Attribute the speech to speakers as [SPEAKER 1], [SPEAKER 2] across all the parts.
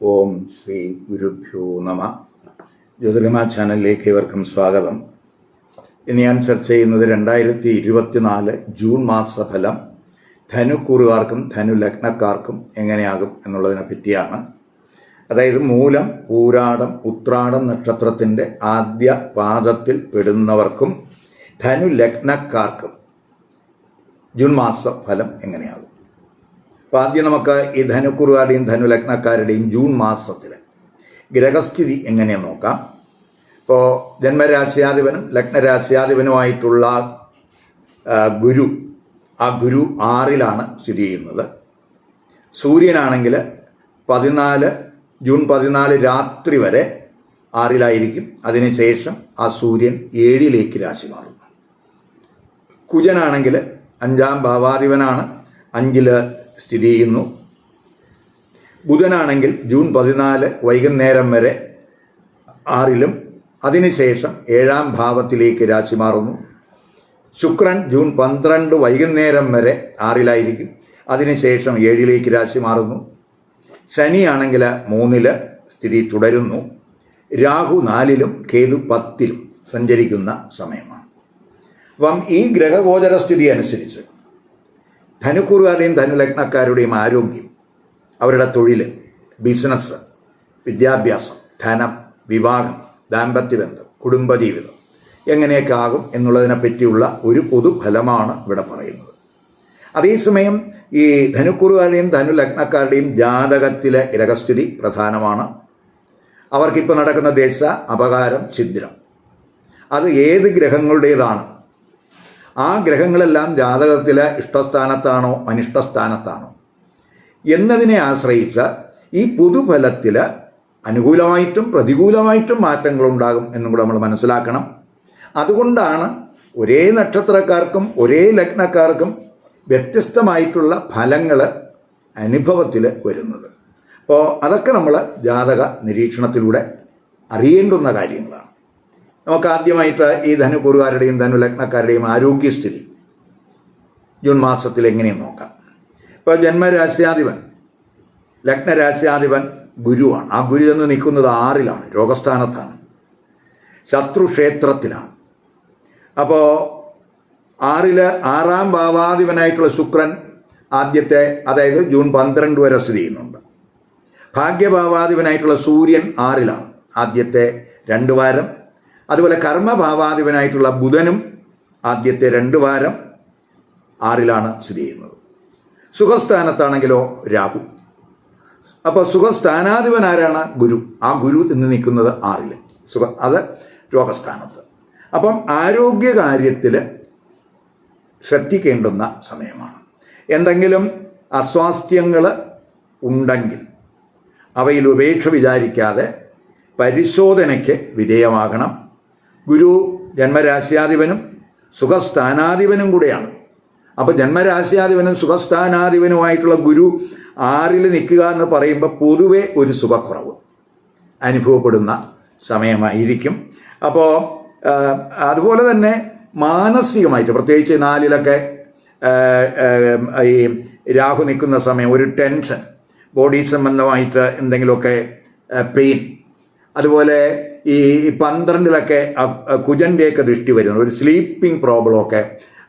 [SPEAKER 1] ഓം ശ്രീ ഗുരുഭ്യോ നമ. ജ്യോതിർഗമ ചാനലിലേക്ക് ഏവർക്കും സ്വാഗതം. ഇന്ന് ഞാൻ ചർച്ച ചെയ്യുന്നത് 2024 ജൂൺ മാസഫലം ധനുക്കൂറുകാർക്കും ധനുലഗ്നക്കാർക്കും എങ്ങനെയാകും എന്നുള്ളതിനെ പറ്റിയാണ്. അതായത് മൂലം, പൂരാടം, ഉത്രാടം നക്ഷത്രത്തിൻ്റെ ആദ്യ പാദത്തിൽ പെടുന്നവർക്കും ധനുലഗ്നക്കാർക്കും ജൂൺ മാസഫലം എങ്ങനെയാകും. അപ്പോൾ ആദ്യം നമുക്ക് ഈ ധനുക്കുറുകാരുടെയും ധനുലഗ്നക്കാരുടെയും ജൂൺ മാസത്തിലെ ഗ്രഹസ്ഥിതി എങ്ങനെയെന്ന് നോക്കാം. ഇപ്പോൾ ജന്മരാശ്യാധിപനും ലഗ്നരാശ്യാധിപനുമായിട്ടുള്ള ഗുരു, ആ ഗുരു 6-ലാണ് സ്ഥിതി ചെയ്യുന്നത്. സൂര്യനാണെങ്കിൽ ജൂൺ 14 രാത്രി വരെ 6-ലായിരിക്കും. അതിനുശേഷം ആ സൂര്യൻ 7-ലേക്ക് രാശി മാറും. കുജനാണെങ്കിൽ 5-ാം ഭാവാധിപനാണ്, 5-ല് സ്ഥിതി ചെയ്യുന്നു. ബുധനാണെങ്കിൽ ജൂൺ 14 വൈകുന്നേരം വരെ 6-ലും അതിനുശേഷം 7-ാം ഭാവത്തിലേക്ക് രാശി മാറുന്നു. ശുക്രൻ ജൂൺ 12 വൈകുന്നേരം വരെ 6-ലായിരിക്കും. അതിനുശേഷം 7-ലേക്ക് രാശി മാറുന്നു. ശനിയാണെങ്കിൽ 3-ല് സ്ഥിതി തുടരുന്നു. രാഹു 4-ലും കേതു 10-ലും സഞ്ചരിക്കുന്ന സമയമാണ്. അപ്പം ഈ ഗ്രഹഗോചര സ്ഥിതി അനുസരിച്ച് ധനുക്കൂറുകാരുടെയും ധനുലഗ്നക്കാരുടെയും ആരോഗ്യം, അവരുടെ തൊഴിൽ, ബിസിനസ്, വിദ്യാഭ്യാസം, ധനം, വിവാഹം, ദാമ്പത്യബന്ധം, കുടുംബജീവിതം എങ്ങനെയൊക്കെ ആകും എന്നുള്ളതിനെ പറ്റിയുള്ള ഒരു പൊതുഫലമാണ് ഇവിടെ പറയുന്നത്. അതേസമയം ഈ ധനുക്കൂറുകാരുടെയും ധനുലഗ്നക്കാരുടെയും ജാതകത്തിലെ ഗ്രഹസ്ഥിതി പ്രധാനമാണ്. അവർക്കിപ്പോൾ നടക്കുന്ന ദശ, അപകാരം, ഛിദ്രം, അത് ഏത് ഗ്രഹങ്ങളുടേതാണ്, ആ ഗ്രഹങ്ങളെല്ലാം ജാതകത്തിലെ ഇഷ്ടസ്ഥാനത്താണോ അനിഷ്ടസ്ഥാനത്താണോ എന്നതിനെ ആശ്രയിച്ച് ഈ പൊതുഫലത്തിൽ അനുകൂലമായിട്ടും പ്രതികൂലമായിട്ടും മാറ്റങ്ങളുണ്ടാകും എന്നും കൂടെ നമ്മൾ മനസ്സിലാക്കണം. അതുകൊണ്ടാണ് ഒരേ നക്ഷത്രക്കാർക്കും ഒരേ ലഗ്നക്കാർക്കും വ്യത്യസ്തമായിട്ടുള്ള ഫലങ്ങൾ അനുഭവത്തിൽ വരുന്നത്. അപ്പോൾ അതൊക്കെ നമ്മൾ ജാതക നിരീക്ഷണത്തിലൂടെ അറിയേണ്ടുന്ന കാര്യങ്ങളാണ്. നമുക്ക് ആദ്യമായിട്ട് ഈ ധനുക്കൂറുകാരുടെയും ധനുലഗ്നക്കാരുടെയും ആരോഗ്യസ്ഥിതി ജൂൺ മാസത്തിൽ എങ്ങനെയും നോക്കാം. ഇപ്പോൾ ജന്മരാശ്യാധിപൻ, ലഗ്നരാശ്യാധിപൻ ഗുരുവാണ്. ആ ഗുരു എന്ന് നിൽക്കുന്നത് 6-ലാണ്, രോഗസ്ഥാനത്താണ്, ശത്രുക്ഷേത്രത്തിലാണ്. അപ്പോൾ 6-ല് 6-ാം ഭാവാധിപനായിട്ടുള്ള ശുക്രൻ ആദ്യത്തെ, അതായത് ജൂൺ 12 വരെ സ്ഥിതി ചെയ്യുന്നുണ്ട്. ഭാഗ്യഭാവാധിപനായിട്ടുള്ള സൂര്യൻ 6-ലാണ് ആദ്യത്തെ 2 വാരം. അതുപോലെ കർമ്മഭാവാധിപനായിട്ടുള്ള ബുധനും ആദ്യത്തെ 2 വാരം 6-ലാണ് സ്ഥിതി ചെയ്യുന്നത്. സുഖസ്ഥാനത്താണെങ്കിലോ രാഹു. അപ്പോൾ സുഖസ്ഥാനാധിപൻ ആരാണ്? ഗുരു. ആ ഗുരു ഇന്ന് നിൽക്കുന്നത് 6-ല്, അത് രോഗസ്ഥാനത്ത്. അപ്പം ആരോഗ്യകാര്യത്തിൽ ശ്രദ്ധിക്കേണ്ടുന്ന സമയമാണ്. എന്തെങ്കിലും അസ്വാസ്ഥ്യങ്ങൾ ഉണ്ടെങ്കിൽ അവയിൽ ഉപേക്ഷ വിചാരിക്കാതെ പരിശോധനയ്ക്ക് വിധേയമാകണം. ഗുരു ജന്മരാശ്യാധിപനും സുഖസ്ഥാനാധിപനും കൂടെയാണ്. അപ്പോൾ ജന്മരാശ്യാധിപനും സുഖസ്ഥാനാധിപനുമായിട്ടുള്ള ഗുരു 6-ൽ നിൽക്കുക എന്ന് പറയുമ്പോൾ പൊതുവെ ഒരു സുഖക്കുറവ് അനുഭവപ്പെടുന്ന സമയമായിരിക്കും. അപ്പോൾ അതുപോലെ തന്നെ മാനസികമായിട്ട്, പ്രത്യേകിച്ച് 4-ലൊക്കെ ഈ രാഹു നിൽക്കുന്ന സമയം ഒരു ടെൻഷൻ, ബോഡി സംബന്ധമായിട്ട് എന്തെങ്കിലുമൊക്കെ പെയിൻ, അതുപോലെ ഈ 12-ലൊക്കെ കുജൻ്റെയൊക്കെ ദൃഷ്ടി വരുന്ന ഒരു സ്ലീപ്പിംഗ് പ്രോബ്ലമൊക്കെ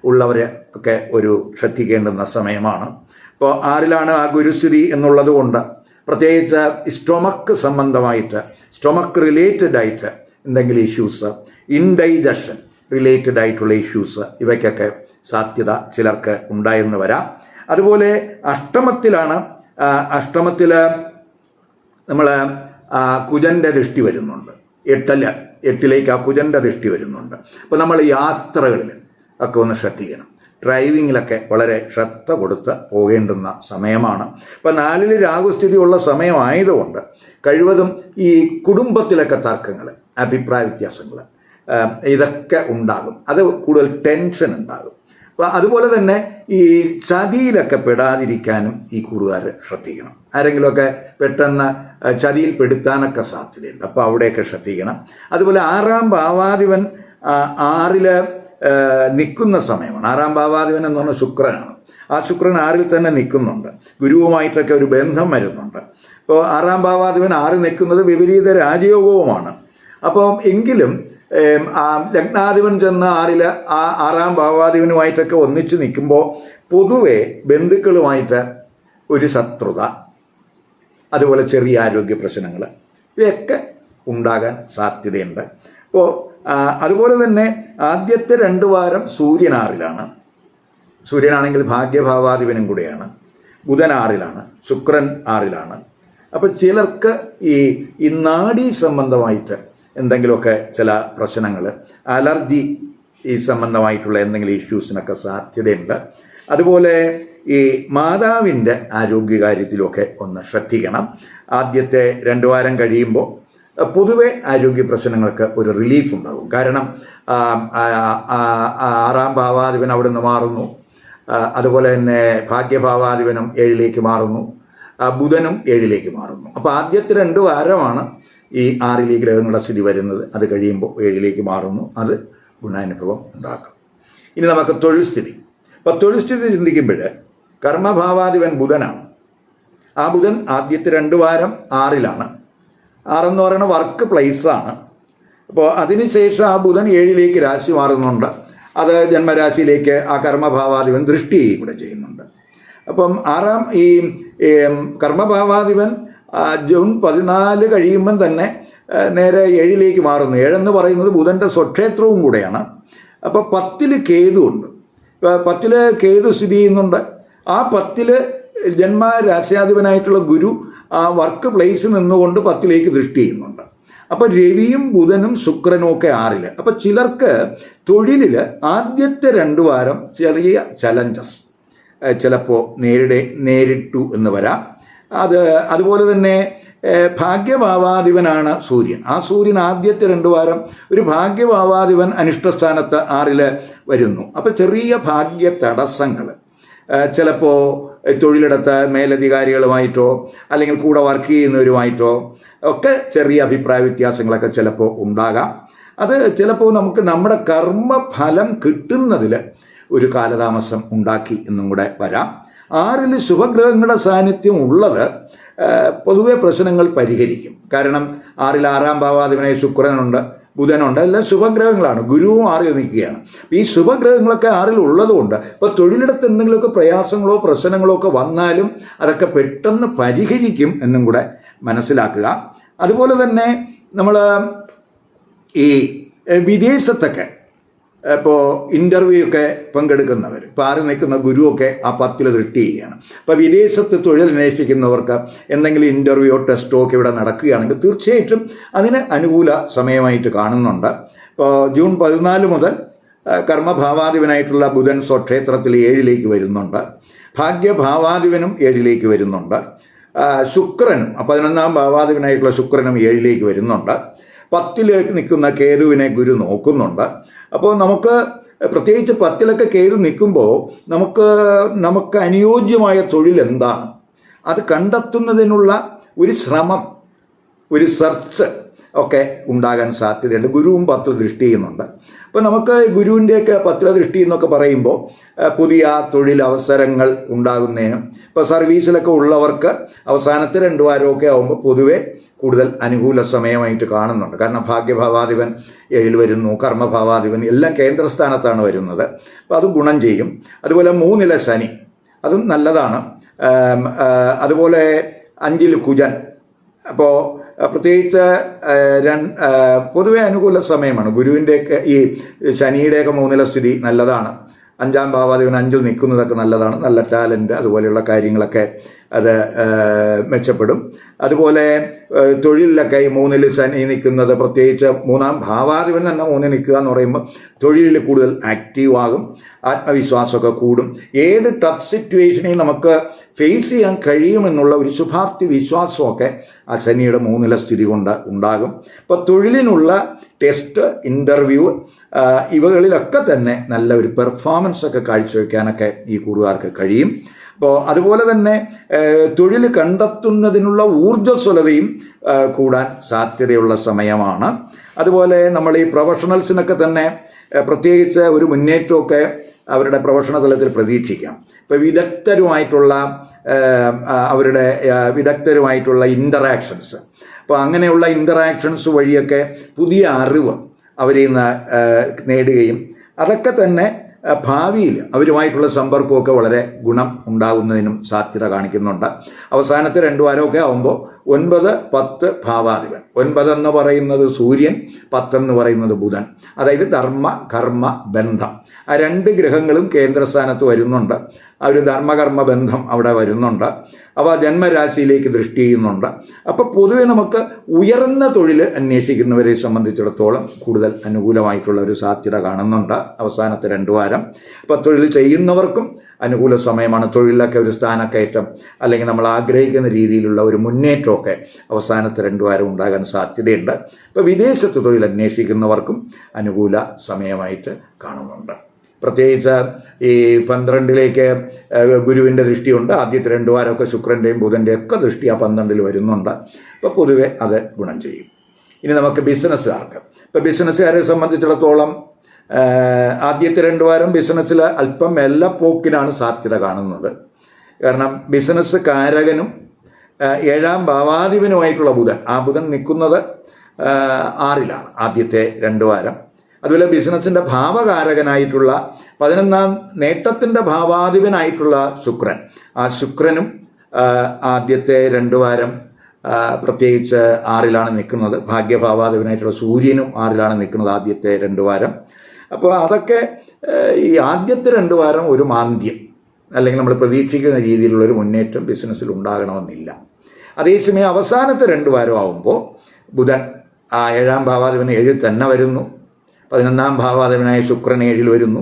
[SPEAKER 1] ഉള്ളവർ ഒക്കെ ഒരു ശ്രദ്ധിക്കേണ്ടുന്ന സമയമാണ്. ഇപ്പോൾ 6-ലാണ് ആ ഗുരുസ്ഥിതി എന്നുള്ളത് കൊണ്ട് പ്രത്യേകിച്ച് സ്റ്റൊമക്ക് സംബന്ധമായിട്ട്, സ്റ്റൊമക്ക് റിലേറ്റഡ് ആയിട്ട് എന്തെങ്കിലും ഇഷ്യൂസ്, ഇൻഡൈജഷൻ റിലേറ്റഡ് ആയിട്ടുള്ള ഇഷ്യൂസ്, ഇവയ്ക്കൊക്കെ സാധ്യത ചിലർക്ക് ഉണ്ടായെന്ന് വരാം. അതുപോലെ അഷ്ടമത്തിലാണ്, അഷ്ടമത്തിൽ നമ്മൾ കുജൻ്റെ ദൃഷ്ടി വരുന്നുണ്ട്. 8-ലേക്ക് ആ കുജൻ്റെ ദൃഷ്ടി വരുന്നുണ്ട്. അപ്പോൾ നമ്മൾ യാത്രകളിൽ ഒക്കെ ഒന്ന് ശ്രദ്ധിക്കണം. ഡ്രൈവിങ്ങിലൊക്കെ വളരെ ശ്രദ്ധ കൊടുത്ത് പോകേണ്ടുന്ന സമയമാണ്. ഇപ്പോൾ 4-ൽ രാഹുസ്ഥിതി ഉള്ള സമയമായതുകൊണ്ട് കഴിവതും ഈ കുടുംബത്തിലൊക്കെ തർക്കങ്ങൾ, അഭിപ്രായ വ്യത്യാസങ്ങൾ, ഇതൊക്കെ ഉണ്ടാകും. അത് കൂടുതൽ ടെൻഷൻ ഉണ്ടാകും. അപ്പോൾ അതുപോലെ തന്നെ ഈ ചതിയിലൊക്കെ പെടാതിരിക്കാനും ഈ കൂറുകാർ ശ്രദ്ധിക്കണം. ആരെങ്കിലുമൊക്കെ പെട്ടെന്ന് ചതിയിൽ പെടുത്താനൊക്കെ സാധ്യതയുണ്ട്. അപ്പോൾ അവിടെയൊക്കെ ശ്രദ്ധിക്കണം. അതുപോലെ 6-ാം ഭാവാധിപൻ 6-ൽ നിൽക്കുന്ന സമയമാണ്. 6-ാം ഭാവാധിപൻ എന്ന് പറഞ്ഞാൽ ശുക്രനാണ്. ആ ശുക്രൻ 6-ൽ തന്നെ നിൽക്കുന്നുണ്ട്. ഗുരുവുമായിട്ടൊക്കെ ഒരു ബന്ധം വരുന്നുണ്ട്. ഇപ്പോൾ 6-ാം ഭാവാധിപൻ 6 നിൽക്കുന്നത് വിപരീത രാജയോഗവുമാണ്. അപ്പം എങ്കിലും ലഗ്നാധിപൻ ചെന്ന് 6-ാം ഭാവാധിപനുമായിട്ടൊക്കെ ഒന്നിച്ച് നിൽക്കുമ്പോൾ പൊതുവെ ബന്ധുക്കളുമായിട്ട് ഒരു ശത്രുത, അതുപോലെ ചെറിയ ആരോഗ്യ പ്രശ്നങ്ങൾ ഇവയൊക്കെ ഉണ്ടാകാൻ സാധ്യതയുണ്ട്. അപ്പോൾ അതുപോലെ തന്നെ ആദ്യത്തെ 2 വാരം സൂര്യൻ 6-ലാണ്. സൂര്യനാണെങ്കിൽ ഭാഗ്യഭാവാധിപനും കൂടെയാണ്. ബുധൻ 6-ലാണ്, ശുക്രൻ 6-ലാണ്. അപ്പോൾ ചിലർക്ക് ഈ നാഡീ സംബന്ധമായിട്ട് എന്തെങ്കിലുമൊക്കെ ചില പ്രശ്നങ്ങൾ, അലർജി ഈ സംബന്ധമായിട്ടുള്ള എന്തെങ്കിലും ഇഷ്യൂസിനൊക്കെ സാധ്യതയുണ്ട്. അതുപോലെ ഈ മാതാവിൻ്റെ ആരോഗ്യകാര്യത്തിലൊക്കെ ഒന്ന് ശ്രദ്ധിക്കണം. ആദ്യത്തെ 2 വാരം കഴിയുമ്പോൾ പൊതുവെ ആരോഗ്യ പ്രശ്നങ്ങൾക്ക് ഒരു റിലീഫ് ഉണ്ടാകും. കാരണം 6-ാം ഭാവാധിപൻ അവിടെ നിന്ന് മാറുന്നു. അതുപോലെ തന്നെ ഭാഗ്യഭാവാധിപനും 7-ലേക്ക് മാറുന്നു. ബുധനും 7-ലേക്ക് മാറുന്നു. അപ്പോൾ ആദ്യത്തെ 2 വാരമാണ് ഈ 6-ലെ ഗ്രഹങ്ങളുടെ സ്ഥിതി വരുന്നത്. അത് കഴിയുമ്പോൾ 7-ലേക്ക് മാറുന്നു. അത് ഗുണാനുഭവം ഉണ്ടാക്കും. ഇനി നമുക്ക് തൊഴിൽ സ്ഥിതി. അപ്പോൾ തൊഴിൽ സ്ഥിതി ചിന്തിക്കുമ്പോൾ കർമ്മഭാവാധിപൻ ബുധനാണ്. ആ ബുധൻ ആദ്യത്തെ 2 വാരം 6-ലാണ്. 6 എന്ന് പറയുന്നത് വർക്ക് പ്ലേസാണ്. അപ്പോൾ അതിനുശേഷം ആ ബുധൻ 7-ലേക്ക് രാശി മാറുന്നുണ്ട്. അത് ജന്മരാശിയിലേക്ക് ആ കർമ്മഭാവാധിപൻ ദൃഷ്ടി കൂടെ ചെയ്യുന്നുണ്ട്. അപ്പം ഈ കർമ്മഭാവാധിപൻ ജൂൺ 14 കഴിയുമ്പം തന്നെ നേരെ 7-ലേക്ക് മാറുന്നു. 7 എന്ന് പറയുന്നത് ബുധൻ്റെ സ്വക്ഷേത്രവും കൂടെയാണ്. അപ്പോൾ 10-ൽ കേതു ഉണ്ട്. ഇപ്പോൾ 10-ൽ കേതു സ്ഥിതി ചെയ്യുന്നുണ്ട്. ആ 10-ൽ ജന്മരാശ്യാധിപനായിട്ടുള്ള ഗുരു ആ വർക്ക് പ്ലേസിൽ നിന്നുകൊണ്ട് 10-ലേക്ക് ദൃഷ്ടി ചെയ്യുന്നുണ്ട്. അപ്പോൾ രവിയും ബുധനും ശുക്രനും ഒക്കെ 6-ൽ. അപ്പോൾ ചിലർക്ക് തൊഴിലിൽ ആദ്യത്തെ 2 വാരം ചെറിയ ചലഞ്ചസ് ചിലപ്പോൾ നേരിട്ടു എന്ന് വരാം. അതുപോലെ തന്നെ ഭാഗ്യഭാവാധിപനാണ് സൂര്യൻ. ആ സൂര്യൻ ആദ്യത്തെ 2 വാരം ഒരു ഭാഗ്യഭാവാധിപൻ അനിഷ്ടസ്ഥാനത്ത് 6-ൽ വരുന്നു. അപ്പോൾ ചെറിയ ഭാഗ്യ തടസ്സങ്ങൾ ചിലപ്പോൾ തൊഴിലിടത്ത് മേലധികാരികളുമായിട്ടോ അല്ലെങ്കിൽ കൂടെ വർക്ക് ചെയ്യുന്നവരുമായിട്ടോ ഒക്കെ ചെറിയ അഭിപ്രായ വ്യത്യാസങ്ങളൊക്കെ ചിലപ്പോൾ ഉണ്ടാകാം. അത് ചിലപ്പോൾ നമുക്ക് നമ്മുടെ കർമ്മഫലം കിട്ടുന്നതിൽ ഒരു കാലതാമസം ഉണ്ടാക്കി എന്നും കൂടെ വരാം. 6-ൽ ശുഭഗ്രഹങ്ങളുടെ സാന്നിധ്യം ഉള്ളത് പൊതുവെ പ്രശ്നങ്ങൾ പരിഹരിക്കും. കാരണം 6-ൽ 6-ാം ഭാവാധിപനായ ശുക്രനുണ്ട്, ബുധനുണ്ട്, എല്ലാം ശുഭഗ്രഹങ്ങളാണ്. ഗുരുവും 6-ൽ നിൽക്കുകയാണ്. ഈ ശുഭഗ്രഹങ്ങളൊക്കെ 6-ൽ ഉള്ളതുകൊണ്ട് ഇപ്പോൾ തൊഴിലിടത്ത് എന്തെങ്കിലുമൊക്കെ പ്രയാസങ്ങളോ പ്രശ്നങ്ങളോ ഒക്കെ വന്നാലും അതൊക്കെ പെട്ടെന്ന് പരിഹരിക്കും എന്നും കൂടെ മനസ്സിലാക്കുക. അതുപോലെ തന്നെ നമ്മൾ ഈ വിദേശത്തൊക്കെ ഇപ്പോൾ ഇൻ്റർവ്യൂ ഒക്കെ പങ്കെടുക്കുന്നവർ, ഇപ്പോൾ 6 നിൽക്കുന്ന ഗുരുവൊക്കെ ആ 10-ൽ ദൃഷ്ടി ചെയ്യുകയാണ്. അപ്പോൾ വിദേശത്ത് തൊഴിൽ അന്വേഷിക്കുന്നവർക്ക് എന്തെങ്കിലും ഇൻ്റർവ്യൂയോ ടെസ്റ്റോ ഒക്കെ ഇവിടെ നടക്കുകയാണെങ്കിൽ തീർച്ചയായിട്ടും അതിന് അനുകൂല സമയമായിട്ട് കാണുന്നുണ്ട്. ഇപ്പോൾ ജൂൺ 14 മുതൽ കർമ്മഭാവാധിപനായിട്ടുള്ള ബുധൻ സ്വക്ഷേത്രത്തിൽ 7-ലേക്ക് വരുന്നുണ്ട്. ഭാഗ്യഭാവാധിപനും 7-ലേക്ക് വരുന്നുണ്ട്. ശുക്രനും 11-ാം ഭാവാധിപനായിട്ടുള്ള ശുക്രനും 7-ലേക്ക് വരുന്നുണ്ട്. 10-ലേക്ക് നിൽക്കുന്ന കേതുവിനെ ഗുരു നോക്കുന്നുണ്ട്. അപ്പോൾ നമുക്ക് പ്രത്യേകിച്ച് 10-ലൊക്കെ കേതു നിൽക്കുമ്പോൾ നമുക്ക് അനുയോജ്യമായ തൊഴിൽ എന്താണ് അത് കണ്ടെത്തുന്നതിനുള്ള ഒരു ശ്രമം, ഒരു സെർച്ച് ഒക്കെ ഉണ്ടാകാൻ സാധ്യതയുണ്ട്. ഗുരുവും 10-ൽ ദൃഷ്ടി ചെയ്യുന്നുണ്ട്. അപ്പോൾ നമുക്ക് ഗുരുവിൻ്റെയൊക്കെ 10-ലെ ദൃഷ്ടി എന്നൊക്കെ പറയുമ്പോൾ പുതിയ തൊഴിലവസരങ്ങൾ ഉണ്ടാകുന്നതിനും ഇപ്പോൾ സർവീസിലൊക്കെ ഉള്ളവർക്ക് അവസാനത്തെ 2 വാരമൊക്കെ ആകുമ്പോൾ പൊതുവെ കൂടുതൽ അനുകൂല സമയമായിട്ട് കാണുന്നുണ്ട്. കാരണം ഭാഗ്യഭാവാധിപൻ 7-ൽ വരുന്നു, കർമ്മഭാവാധിപൻ എല്ലാം കേന്ദ്രസ്ഥാനത്താണ് വരുന്നത്. അപ്പോൾ അത് ഗുണം ചെയ്യും. അതുപോലെ 3-ലെ ശനി, അതും നല്ലതാണ്. അതുപോലെ 5-ൽ കുജൻ. അപ്പോൾ പ്രത്യേകിച്ച് പൊതുവെ അനുകൂല സമയമാണ്. ഗുരുവിൻ്റെയൊക്കെ ഈ ശനിയുടെയൊക്കെ 3-ലെ സ്ഥിതി നല്ലതാണ്. 5-ാം ഭാവാധിപൻ 5-ൽ നിൽക്കുന്നതൊക്കെ നല്ലതാണ്. നല്ല ടാലൻറ്റ് അതുപോലെയുള്ള കാര്യങ്ങളൊക്കെ അത് മെച്ചപ്പെടും. അതുപോലെ തൊഴിലിലൊക്കെ ഈ 3-ൽ ശനി നിൽക്കുന്നത്, പ്രത്യേകിച്ച് 3-ാം ഭാവാധിപൻ തന്നെ 3-ൽ നിൽക്കുക എന്ന് പറയുമ്പോൾ തൊഴിലിൽ കൂടുതൽ ആക്റ്റീവാകും, ആത്മവിശ്വാസമൊക്കെ കൂടും. ഏത് ടഫ് സിറ്റുവേഷനെയും നമുക്ക് ഫേസ് ചെയ്യാൻ കഴിയുമെന്നുള്ള ഒരു ശുഭാപ്തി വിശ്വാസമൊക്കെ ആ ശനിയുടെ 3-ലെ സ്ഥിതി കൊണ്ട് ഉണ്ടാകും. ഇപ്പോൾ തൊഴിലിനുള്ള ടെസ്റ്റ്, ഇൻ്റർവ്യൂ ഇവകളിലൊക്കെ തന്നെ നല്ല ഒരു പെർഫോമൻസ് ഒക്കെ കാഴ്ചവെക്കാനൊക്കെ ഈ കൂറുകാർക്ക് കഴിയും. അപ്പോൾ അതുപോലെ തന്നെ തൊഴിൽ കണ്ടെത്തുന്നതിനുള്ള ഊർജ്ജസ്വലതയും കൂടാൻ സാധ്യതയുള്ള സമയമാണ്. അതുപോലെ നമ്മൾ ഈ പ്രൊഫഷണൽസിനൊക്കെ തന്നെ പ്രത്യേകിച്ച് ഒരു മുന്നേറ്റമൊക്കെ അവരുടെ പ്രൊഫഷണൽ തലത്തിൽ പ്രതീക്ഷിക്കാം. ഇപ്പോൾ വിദഗ്ധരുമായിട്ടുള്ള അവരുടെ വിദഗ്ധരുമായിട്ടുള്ള ഇൻ്ററാക്ഷൻസ്. അപ്പോൾ അങ്ങനെയുള്ള ഇൻ്ററാക്ഷൻസ് വഴിയൊക്കെ പുതിയ അറിവ് അവരിൽ നിന്ന് നേടുകയും അതൊക്കെ തന്നെ ഭാവിയിൽ അവരുമായിട്ടുള്ള സമ്പർക്കമൊക്കെ വളരെ ഗുണം ഉണ്ടാകുന്നതിനും സാധ്യത കാണിക്കുന്നുണ്ട്. അവസാനത്തെ 2 വാരമൊക്കെ ആകുമ്പോൾ 9, 10 ഭാവാധിപൻ. 9 എന്ന് പറയുന്നത് സൂര്യൻ, 10 എന്ന് പറയുന്നത് ബുധൻ. അതായത് ധർമ്മ കർമ്മ ബന്ധം. ആ 2 ഗ്രഹങ്ങളും കേന്ദ്രസ്ഥാനത്ത് വരുന്നുണ്ട്. ആ ഒരു ധർമ്മകർമ്മ ബന്ധം അവിടെ വരുന്നുണ്ട്. അവ ജന്മരാശിയിലേക്ക് ദൃഷ്ടി ചെയ്യുന്നുണ്ട്. അപ്പോൾ പൊതുവെ നമുക്ക് ഉയർന്ന തൊഴിൽ അന്വേഷിക്കുന്നവരെ സംബന്ധിച്ചിടത്തോളം കൂടുതൽ അനുകൂലമായിട്ടുള്ള ഒരു സാധ്യത കാണുന്നുണ്ട് അവസാനത്തെ 2 വാരം. അപ്പോൾ തൊഴിൽ ചെയ്യുന്നവർക്കും അനുകൂല സമയമാണ്. തൊഴിലിലൊക്കെ ഒരു സ്ഥാനക്കയറ്റം അല്ലെങ്കിൽ നമ്മൾ ആഗ്രഹിക്കുന്ന രീതിയിലുള്ള ഒരു മുന്നേറ്റമൊക്കെ അവസാനത്തെ 2 വാരം ഉണ്ടാകാൻ സാധ്യതയുണ്ട്. ഇപ്പോൾ വിദേശത്ത് തൊഴിൽ അന്വേഷിക്കുന്നവർക്കും അനുകൂല സമയമായിട്ട് കാണുന്നുണ്ട്. പ്രത്യേകിച്ച് ഈ 12ലേക്ക് ഗുരുവിൻ്റെ ദൃഷ്ടിയുണ്ട്. ആദ്യത്തെ 2 വാരമൊക്കെ ശുക്രൻ്റെയും ബുധൻ്റെയും ഒക്കെ ദൃഷ്ടി ആ 12ൽ വരുന്നുണ്ട്. അപ്പോൾ പൊതുവെ അത് ഗുണം ചെയ്യും. ഇനി നമുക്ക് ബിസിനസ്സുകാർക്ക്, ഇപ്പോൾ ബിസിനസ്സുകാരെ സംബന്ധിച്ചിടത്തോളം ആദ്യത്തെ 2 വാരം ബിസിനസ്സിൽ അല്പം മെല്ലപ്പോക്കിനാണ് സാധ്യത കാണുന്നത്. കാരണം ബിസിനസ് കാരകനും 7ാം ഭാവാധിപനുമായിട്ടുള്ള ബുധൻ, ആ ബുധൻ നിൽക്കുന്നത് 6ലാണ് ആദ്യത്തെ 2 വാരം. അതുപോലെ ബിസിനസ്സിൻ്റെ ഭാവകാരകനായിട്ടുള്ള 11ാം നേട്ടത്തിൻ്റെ ഭാവാധിപനായിട്ടുള്ള ശുക്രൻ, ആ ശുക്രനും ആദ്യത്തെ 2 വാരം പ്രത്യേകിച്ച് 6ലാണ് നിൽക്കുന്നത്. ഭാഗ്യഭാവാധിപനായിട്ടുള്ള സൂര്യനും 6ലാണ് നിൽക്കുന്നത് ആദ്യത്തെ 2 വാരം. അപ്പോൾ അതൊക്കെ ഈ ആദ്യത്തെ 2 വാരം ഒരു മാന്ദ്യം അല്ലെങ്കിൽ നമ്മൾ പ്രതീക്ഷിക്കുന്ന രീതിയിലുള്ളൊരു മുന്നേറ്റം ബിസിനസ്സിൽ ഉണ്ടാകണമെന്നില്ല. അതേസമയം അവസാനത്തെ 2 വാരം ആകുമ്പോൾ ബുധൻ ആ 7ാം ഭാവാധിപന് 7 തന്നെ വരുന്നു. 11ാം ഭാവാധിപനായ ശുക്രൻ 7 വരുന്നു.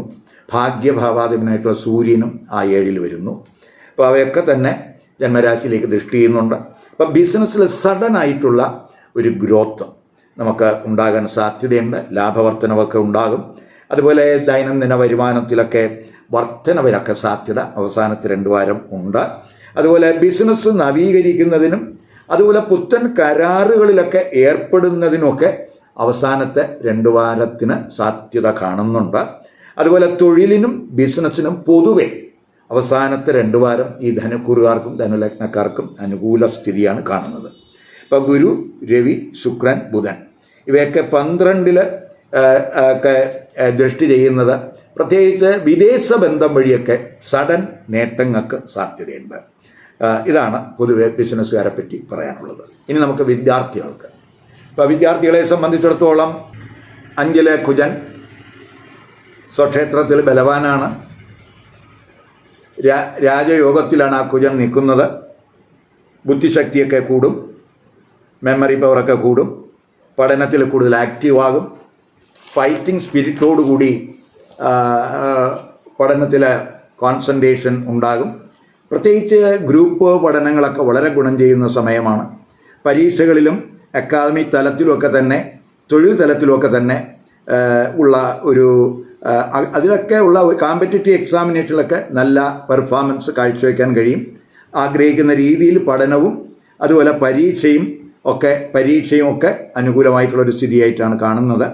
[SPEAKER 1] ഭാഗ്യഭാവാധിപനായിട്ടുള്ള സൂര്യനും ആ 7 വരുന്നു. അപ്പോൾ അവയൊക്കെ തന്നെ ജന്മരാശിയിലേക്ക് ദൃഷ്ടി ചെയ്യുന്നുണ്ട്. അപ്പം ബിസിനസ്സിൽ സഡൻ ആയിട്ടുള്ള ഒരു ഗ്രോത്ത് നമുക്ക് ഉണ്ടാകാൻ സാധ്യതയുണ്ട്. ലാഭവർദ്ധനവൊക്കെ ഉണ്ടാകും. അതുപോലെ ദൈനംദിന വരുമാനത്തിലൊക്കെ വർധനവിലൊക്കെ സാധ്യത അവസാനത്തെ 2 വാരം ഉണ്ട്. അതുപോലെ ബിസിനസ് നവീകരിക്കുന്നതിനും അതുപോലെ പുത്തൻ കരാറുകളിലൊക്കെ ഏർപ്പെടുന്നതിനുമൊക്കെ അവസാനത്തെ 2 വാരത്തിന് സാധ്യത കാണുന്നുണ്ട്. അതുപോലെ തൊഴിലിനും ബിസിനസ്സിനും പൊതുവെ അവസാനത്തെ 2 വാരം ഈ ധനുക്കൂറുകാർക്കും ധനുലഗ്നക്കാർക്കും അനുകൂല സ്ഥിതിയാണ് കാണുന്നത്. ഇപ്പോൾ ഗുരു, രവി, ശുക്രൻ, ബുധൻ ഇവയൊക്കെ 12ൽ ഒക്കെ ദൃഷ്ടി ചെയ്യുന്നത് പ്രത്യേകിച്ച് വിദേശ ബന്ധം വഴിയൊക്കെ സഡൻ നേട്ടങ്ങൾക്ക് സാധ്യതയുണ്ട്. ഇതാണ് പൊതുവെ ബിസിനസ്സുകാരെ പറ്റി പറയാനുള്ളത്. ഇനി നമുക്ക് വിദ്യാർത്ഥികൾക്ക്, ഇപ്പോൾ വിദ്യാർത്ഥികളെ സംബന്ധിച്ചിടത്തോളം 5ലെ കുജൻ സ്വക്ഷേത്രത്തിൽ ബലവാനാണ്. രാജയോഗത്തിലാണ് ആ കുജൻ നിൽക്കുന്നത്. ബുദ്ധിശക്തിയൊക്കെ കൂടും, മെമ്മറി പവറൊക്കെ കൂടും, പഠനത്തിൽ കൂടുതൽ ആക്റ്റീവാകും, ഫൈറ്റിംഗ് സ്പിരിറ്റോടുകൂടി പഠനത്തിൽ കോൺസെൻട്രേഷൻ ഉണ്ടാകും. പ്രത്യേകിച്ച് ഗ്രൂപ്പ് പഠനങ്ങളൊക്കെ വളരെ ഗുണം ചെയ്യുന്ന സമയമാണ്. പരീക്ഷകളിലും അക്കാദമിക് തലത്തിലുമൊക്കെ തന്നെ തൊഴിൽ തലത്തിലുമൊക്കെ തന്നെ ഉള്ള ഒരു അതിലൊക്കെ ഉള്ള ഒരു കോമ്പറ്റിറ്റീവ് എക്സാമിനേഷനിലൊക്കെ നല്ല പെർഫോമൻസ് കാഴ്ചവെക്കാൻ കഴിയും. ആഗ്രഹിക്കുന്ന രീതിയിൽ പഠനവും അതുപോലെ പരീക്ഷയും ഒക്കെ അനുകൂലമായിട്ടുള്ളൊരു സ്ഥിതിയായിട്ടാണ് കാണുന്നത്.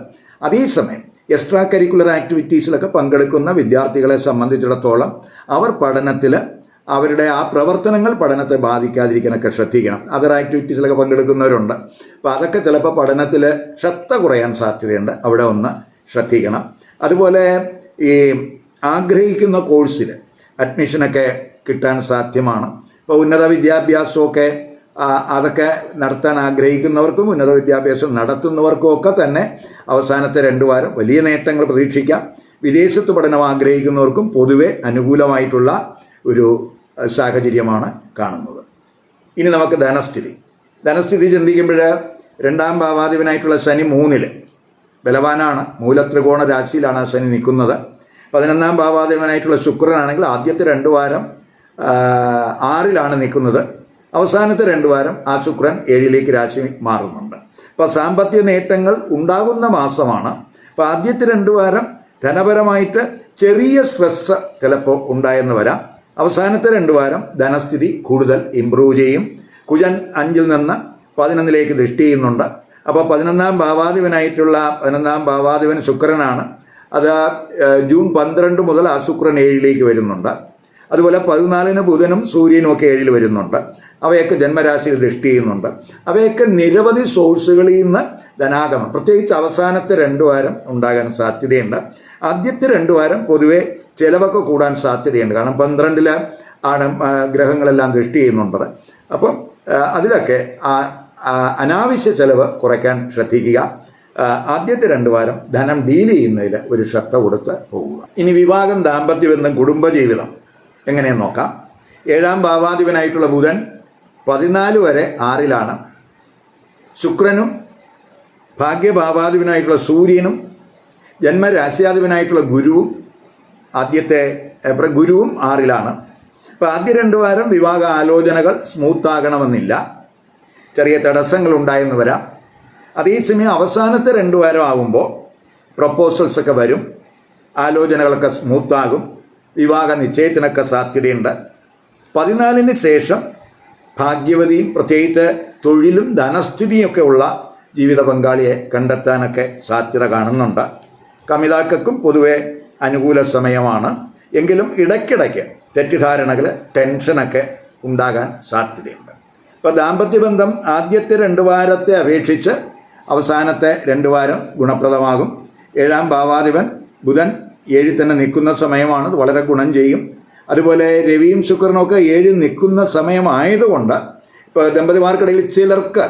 [SPEAKER 1] അതേസമയം എക്സ്ട്രാ കരിക്കുലർ ആക്ടിവിറ്റീസിലൊക്കെ പങ്കെടുക്കുന്ന വിദ്യാർത്ഥികളെ സംബന്ധിച്ചിടത്തോളം അവർ പഠനത്തിൽ അവരുടെ ആ പ്രവർത്തനങ്ങൾ പഠനത്തെ ബാധിക്കാതിരിക്കാനൊക്കെ ശ്രദ്ധിക്കണം. അതർ ആക്ടിവിറ്റീസിലൊക്കെ പങ്കെടുക്കുന്നവരുണ്ട്. അപ്പോൾ അതൊക്കെ ചിലപ്പോൾ പഠനത്തിൽ ശ്രദ്ധ കുറയാൻ സാധ്യതയുണ്ട്. അവിടെ ഒന്ന് ശ്രദ്ധിക്കണം. അതുപോലെ ഈ ആഗ്രഹിക്കുന്ന കോഴ്സിൽ അഡ്മിഷനൊക്കെ കിട്ടാൻ സാധ്യമാണ്. ഇപ്പോൾ ഉന്നത വിദ്യാഭ്യാസമൊക്കെ അതൊക്കെ നടത്താൻ ആഗ്രഹിക്കുന്നവർക്കും ഉന്നത വിദ്യാഭ്യാസം നടത്തുന്നവർക്കും ഒക്കെ തന്നെ അവസാനത്തെ 2 വാരം വലിയ നേട്ടങ്ങൾ പ്രതീക്ഷിക്കാം. വിദേശത്ത് പഠനം ആഗ്രഹിക്കുന്നവർക്കും പൊതുവെ അനുകൂലമായിട്ടുള്ള ഒരു സാഹചര്യമാണ് കാണുന്നത്. ഇനി നമുക്ക് ധനസ്ഥിതി ചിന്തിക്കുമ്പോൾ 2ാം ഭാവാധിപനായിട്ടുള്ള ശനി 3ൽ ബലവാനാണ്. മൂലത്രികോണ രാശിയിലാണ് ശനി നിൽക്കുന്നത്. 11ാം ഭാവാധിപനായിട്ടുള്ള ശുക്രനാണെങ്കിൽ ആദ്യത്തെ 2 വാരം 6ലാണ് നിൽക്കുന്നത്. അവസാനത്തെ 2 വാരം ആ ശുക്രൻ 7ലേക്ക് രാശി മാറുന്നുണ്ട്. അപ്പോൾ സാമ്പത്തിക നേട്ടങ്ങൾ ഉണ്ടാകുന്ന മാസമാണ്. അപ്പോൾ ആദ്യത്തെ 2 വാരം ധനപരമായിട്ട് ചെറിയ സ്ട്രെസ് ചിലപ്പോൾ ഉണ്ടായെന്ന് വരാം. അവസാനത്തെ 2 വാരം ധനസ്ഥിതി കൂടുതൽ ഇമ്പ്രൂവ് ചെയ്യും. കുജൻ 5ൽ നിന്ന് 11ലേക്ക് ദൃഷ്ടി ചെയ്യുന്നുണ്ട്. അപ്പോൾ 11ാം ഭാവാധിപൻ ശുക്രനാണ്. അത് ജൂൺ 12 മുതൽ ആ ശുക്രൻ 7ലേക്ക് വരുന്നുണ്ട്. അതുപോലെ 14 ബുധനും സൂര്യനും ഒക്കെ 7 വരുന്നുണ്ട്. അവയൊക്കെ ജന്മരാശിയിൽ ദൃഷ്ടി ചെയ്യുന്നുണ്ട്. അവയൊക്കെ നിരവധി സോഴ്സുകളിൽ നിന്ന് ധനാഗമം, പ്രത്യേകിച്ച് അവസാനത്തെ 2 വാരം ഉണ്ടാകാൻ സാധ്യതയുണ്ട്. ആദ്യത്തെ 2 വാരം പൊതുവെ ചിലവൊക്കെ കൂടാൻ സാധ്യതയുണ്ട്. കാരണം 12 ആണ് ഗ്രഹങ്ങളെല്ലാം ദൃഷ്ടി ചെയ്യുന്നുണ്ട്. അപ്പം അതിലൊക്കെ അനാവശ്യ ചെലവ് കുറയ്ക്കാൻ ശ്രദ്ധിക്കുക. ആദ്യത്തെ 2 വാരം ധനം ഡീൽ ചെയ്യുന്നതിൽ ഒരു ശ്രദ്ധ കൊടുത്ത് പോവുക. ഇനി വിവാഹം, ദാമ്പത്യബന്ധം, കുടുംബജീവിതം എങ്ങനെയെന്ന് നോക്കാം. 7ാം ഭാവാധിപനായിട്ടുള്ള ബുധൻ 14 വരെ 6ലാണ്. ശുക്രനും ഭാഗ്യഭാവാധിപനായിട്ടുള്ള സൂര്യനും ജന്മരാശ്യാധിപനായിട്ടുള്ള ഗുരുവും ഗുരുവും 6ലാണ്. അപ്പോൾ ആദ്യ 2 വാരം വിവാഹ ആലോചനകൾ സ്മൂത്താകണമെന്നില്ല, ചെറിയ തടസ്സങ്ങൾ ഉണ്ടായെന്ന് വരാം. അതേസമയം അവസാനത്തെ 2 വാരം ആകുമ്പോൾ പ്രപ്പോസൽസൊക്കെ വരും, ആലോചനകളൊക്കെ സ്മൂത്താകും, വിവാഹ നിശ്ചയത്തിനൊക്കെ സാധ്യതയുണ്ട്. 14 ശേഷം ഭാഗ്യവതിയും പ്രത്യേകിച്ച് തൊഴിലും ധനസ്ഥിതിയൊക്കെ ഉള്ള ജീവിത പങ്കാളിയെ കണ്ടെത്താനൊക്കെ സാധ്യത കാണുന്നുണ്ട്. കമിതാക്കൾക്കും പൊതുവെ അനുകൂല സമയമാണ്. എങ്കിലും ഇടയ്ക്കിടയ്ക്ക് തെറ്റിദ്ധാരണകൾ, ടെൻഷനൊക്കെ ഉണ്ടാകാൻ സാധ്യതയുണ്ട്. ഇപ്പോൾ ദാമ്പത്യബന്ധം ആദ്യത്തെ 2 വാരത്തെ അപേക്ഷിച്ച് അവസാനത്തെ 2 വാരം ഗുണപ്രദമാകും. 7ാം ഭാവാധിപൻ ബുധൻ 7 തന്നെ നിൽക്കുന്ന സമയമാണ്, വളരെ ഗുണം ചെയ്യും. അതുപോലെ രവിയും ശുക്രനൊക്കെ 7 നിൽക്കുന്ന സമയമായതുകൊണ്ട് ഇപ്പോൾ ദമ്പതിമാർക്കിടയിൽ ചിലർക്ക്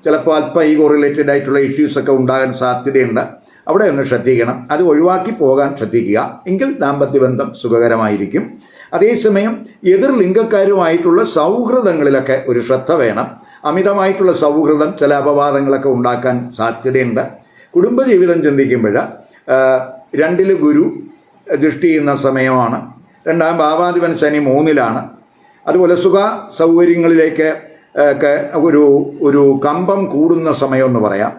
[SPEAKER 1] ചിലപ്പോൾ അല്പം ഈഗോ റിലേറ്റഡ് ആയിട്ടുള്ള ഇഷ്യൂസൊക്കെ ഉണ്ടാകാൻ സാധ്യതയുണ്ട്. അവിടെ ഒന്ന് ശ്രദ്ധിക്കണം, അത് ഒഴിവാക്കി പോകാൻ ശ്രദ്ധിക്കുക. എങ്കിൽ ദാമ്പത്യബന്ധം സുഖകരമായിരിക്കും. അതേസമയം എതിർ ലിംഗക്കാരുമായിട്ടുള്ള സൗഹൃദങ്ങളിലൊക്കെ ഒരു ശ്രദ്ധ വേണം. അമിതമായിട്ടുള്ള സൗഹൃദം ചില അപവാദങ്ങളൊക്കെ ഉണ്ടാക്കാൻ സാധ്യതയുണ്ട്. കുടുംബജീവിതം ചിന്തിക്കുമ്പോൾ 2 ഗുരു ദൃഷ്ടി ചെയ്യുന്ന സമയമാണ്. 2ാം ഭാവാധിപൻ ശനി 3ലാണ്. അതുപോലെ സുഖ സൗകര്യങ്ങളിലേക്ക് ഒക്കെ ഒരു കമ്പം കൂടുന്ന സമയമെന്ന് പറയാം.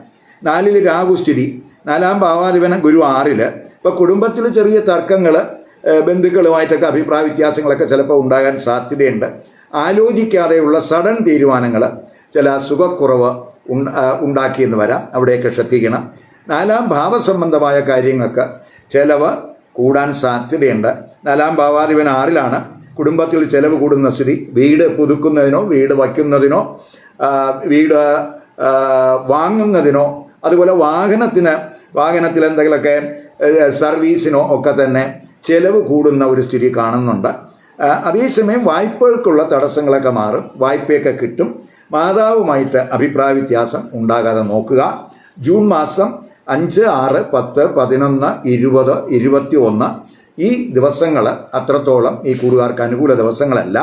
[SPEAKER 1] 4 രാഹുസ്ഥിതി, 4ാം ഭാവാധിപൻ ഗുരു 6. ഇപ്പോൾ കുടുംബത്തിൽ ചെറിയ തർക്കങ്ങൾ, ബന്ധുക്കളുമായിട്ടൊക്കെ അഭിപ്രായ വ്യത്യാസങ്ങളൊക്കെ ചിലപ്പോൾ ഉണ്ടാകാൻ സാധ്യതയുണ്ട്. ആലോചിക്കാതെയുള്ള സഡൻ തീരുമാനങ്ങൾ ചില സുഖക്കുറവ് ഉണ്ടാക്കിയെന്ന് വരാം, അവിടെയൊക്കെ ശ്രദ്ധിക്കണം. 4ാം ഭാവസംബന്ധമായ കാര്യങ്ങൾക്ക് ചിലവ് കൂടാൻ സാധ്യതയുണ്ട്. 4ാം ഭാവാധിപൻ 6ലാണ്. കുടുംബത്തിൽ ചിലവ് കൂടുന്ന സ്ഥിതി, വീട് പുതുക്കുന്നതിനോ വീട് വയ്ക്കുന്നതിനോ വീട് വാങ്ങുന്നതിനോ അതുപോലെ വാഹനത്തിൽ എന്തെങ്കിലുമൊക്കെ സർവീസിനോ ഒക്കെ തന്നെ ചിലവ് കൂടുന്ന ഒരു സ്ഥിതി കാണുന്നുണ്ട്. അതേസമയം വായ്പകൾക്കുള്ള തടസ്സങ്ങളൊക്കെ മാറും, വായ്പയൊക്കെ കിട്ടും. മാതാവുമായിട്ട് അഭിപ്രായ വ്യത്യാസം ഉണ്ടാകാതെ നോക്കുക. ജൂൺ മാസം 5, 6, 10, 11, 20, 21 ഈ ദിവസങ്ങൾ അത്രത്തോളം ഈ കൂടുകാർക്ക് അനുകൂല ദിവസങ്ങളല്ല.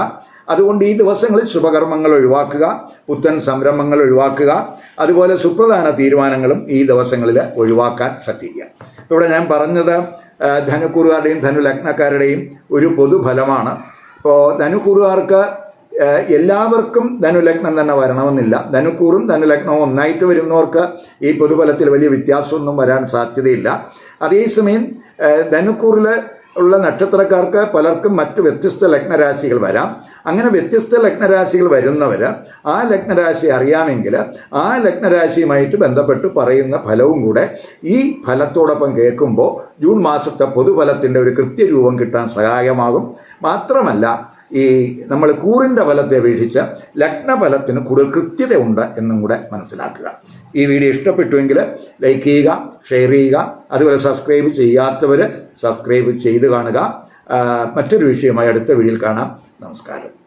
[SPEAKER 1] അതുകൊണ്ട് ഈ ദിവസങ്ങളിൽ ശുഭകർമ്മങ്ങൾ ഒഴിവാക്കുക, പുത്തൻ സംരംഭങ്ങൾ ഒഴിവാക്കുക, അതുപോലെ സുപ്രധാന തീരുമാനങ്ങളും ഈ ദിവസങ്ങളിൽ ഒഴിവാക്കാൻ ശ്രദ്ധിക്കുക. ഇവിടെ ഞാൻ പറഞ്ഞത് ധനുക്കൂറുകാരുടെയും ധനുലഗ്നക്കാരുടെയും ഒരു പൊതുഫലമാണ്. ഇപ്പോൾ ധനുക്കൂറുകാർക്ക് എല്ലാവർക്കും ധനുലഗ്നം തന്നെ വരണമെന്നില്ല. ധനുക്കൂറും ധനുലഗ്നവും ഒന്നായിട്ട് വരുന്നവർക്ക് ഈ പൊതുഫലത്തിൽ വലിയ വ്യത്യാസമൊന്നും വരാൻ സാധ്യതയില്ല. അതേസമയം ധനുക്കൂറിൽ ഉള്ള നക്ഷത്രക്കാർക്ക് പലർക്കും മറ്റ് വ്യത്യസ്ത ലഗ്നരാശികൾ വരാം. അങ്ങനെ വ്യത്യസ്ത ലഗ്നരാശികൾ വരുന്നവർ ആ ലഗ്നരാശി അറിയാമെങ്കിൽ ആ ലഗ്നരാശിയുമായിട്ട് ബന്ധപ്പെട്ട് പറയുന്ന ഫലവും കൂടെ ഈ ഫലത്തോടൊപ്പം കേൾക്കുമ്പോൾ ജൂൺ മാസത്തെ പൊതുഫലത്തിൻ്റെ ഒരു കൃത്യരൂപം കിട്ടാൻ സഹായമാകും. മാത്രമല്ല ഈ നമ്മൾ കൂറിൻ്റെ ഫലത്തെ അപേക്ഷിച്ച് ലഗ്നഫലത്തിന് കൂടുതൽ കൃത്യത ഉണ്ട് എന്നും കൂടെ മനസ്സിലാക്കുക. ഈ വീഡിയോ ഇഷ്ടപ്പെട്ടുവെങ്കിൽ ലൈക്ക് ചെയ്യുക, ഷെയർ ചെയ്യുക. അതുപോലെ സബ്സ്ക്രൈബ് ചെയ്യാത്തവർ സബ്സ്ക്രൈബ് ചെയ്ത് കാണുക. മറ്റൊരു വിഷയമായി അടുത്ത വീഡിയോയിൽ കാണാം. നമസ്കാരം.